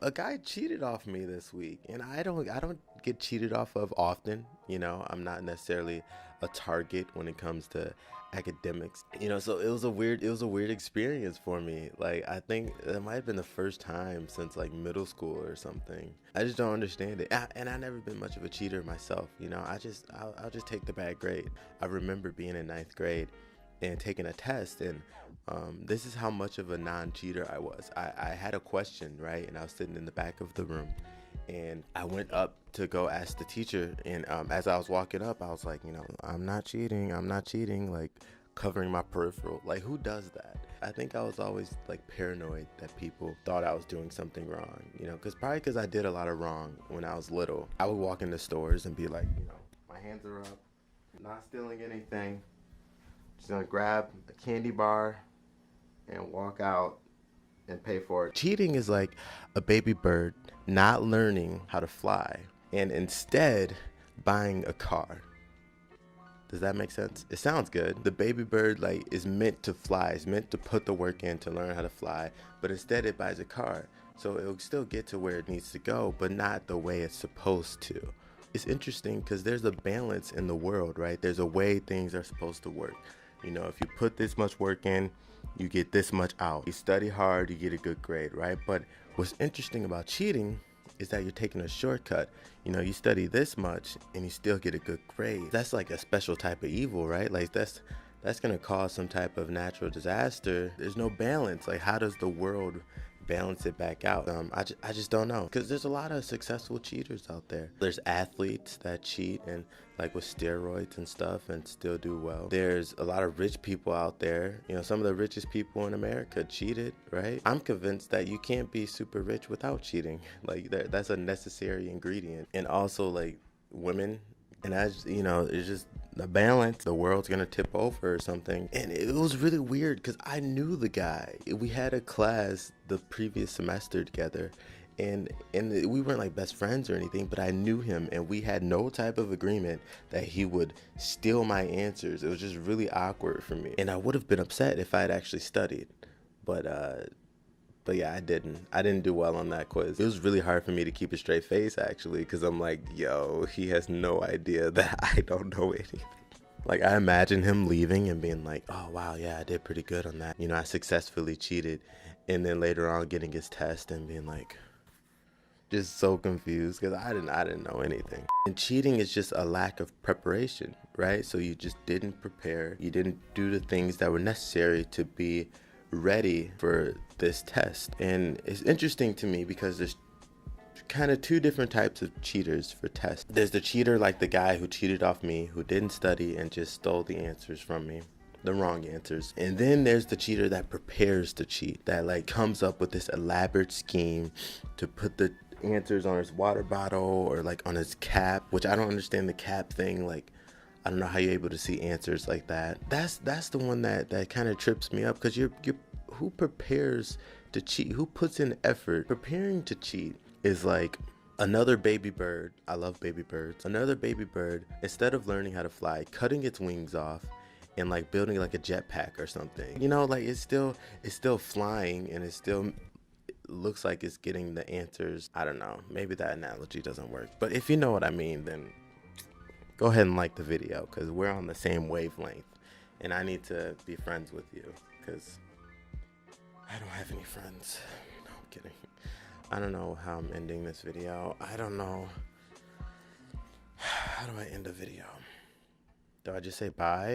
A guy cheated off me this week, and I don't get cheated off of often. I'm not necessarily a target when it comes to academics. So it was a weird experience for me. Like, I think it might have been the first time since like middle school or something. I just don't understand it. And I've never been much of a cheater myself. I'll just take the bad grade. I remember being in ninth grade and taking a test, and this is how much of a non-cheater I was. I had a question, right, and I was sitting in the back of the room, and I went up to go ask the teacher, and as I was walking up, I was like, I'm not cheating, like covering my peripheral. Like, who does that? I think I was always like paranoid that people thought I was doing something wrong, because I did a lot of wrong when I was little. I would walk into stores and be like, my hands are up, not stealing anything, just gonna grab a candy bar and walk out and pay for it. Cheating is like a baby bird not learning how to fly and instead buying a car. Does that make sense? It sounds good. The baby bird like is meant to fly, is meant to put the work in to learn how to fly, but instead it buys a car. So it'll still get to where it needs to go, but not the way it's supposed to. It's interesting because there's a balance in the world, right? There's a way things are supposed to work. If you put this much work in, you get this much out. You study hard, you get a good grade, right? But what's interesting about cheating is that you're taking a shortcut. You study this much and you still get a good grade. That's like a special type of evil, right? Like that's gonna cause some type of natural disaster. There's no balance. Like, how does the world balance it back out? I just don't know, because there's a lot of successful cheaters out there. There's athletes that cheat and like with steroids and stuff and still do well. There's a lot of rich people out there. Some of the richest people in America cheated, right? I'm convinced that you can't be super rich without cheating. Like, that's a necessary ingredient. And also, like, women, and it's just the balance. The world's gonna tip over or something. And it was really weird because I knew the guy. We had a class the previous semester together, and we weren't like best friends or anything, but I knew him, and we had no type of agreement that he would steal my answers. It was just really awkward for me, and I would have been upset if I had actually studied, but yeah, I didn't do well on that quiz. It was really hard for me to keep a straight face, actually, because I'm like, yo, he has no idea that I don't know anything. Like, I imagine him leaving and being like, oh, wow, yeah, I did pretty good on that. I successfully cheated. And then later on getting his test and being like, just so confused because I didn't know anything. And cheating is just a lack of preparation, right? So you just didn't prepare. You didn't do the things that were necessary to be ready for this test. And it's interesting to me because there's kind of two different types of cheaters for tests. There's the cheater, like the guy who cheated off me, who didn't study and just stole the answers from me, the wrong answers. And then there's the cheater that prepares to cheat, that like comes up with this elaborate scheme to put the answers on his water bottle or like on his cap, which I don't understand the cap thing. Like, I don't know how you're able to see answers like that. That's the one that kind of trips me up, because you're who prepares to cheat? Who puts in effort? Preparing to cheat is like another baby bird. I love baby birds. Another baby bird, instead of learning how to fly, cutting its wings off and like building like a jetpack or something. Like it's still flying, and it still looks like it's getting the answers. I don't know. Maybe that analogy doesn't work. But if you know what I mean, then go ahead and like the video, because we're on the same wavelength, and I need to be friends with you because I don't have any friends. No, I'm kidding. I don't know how I'm ending this video. I don't know. How do I end a video? Do I just say bye?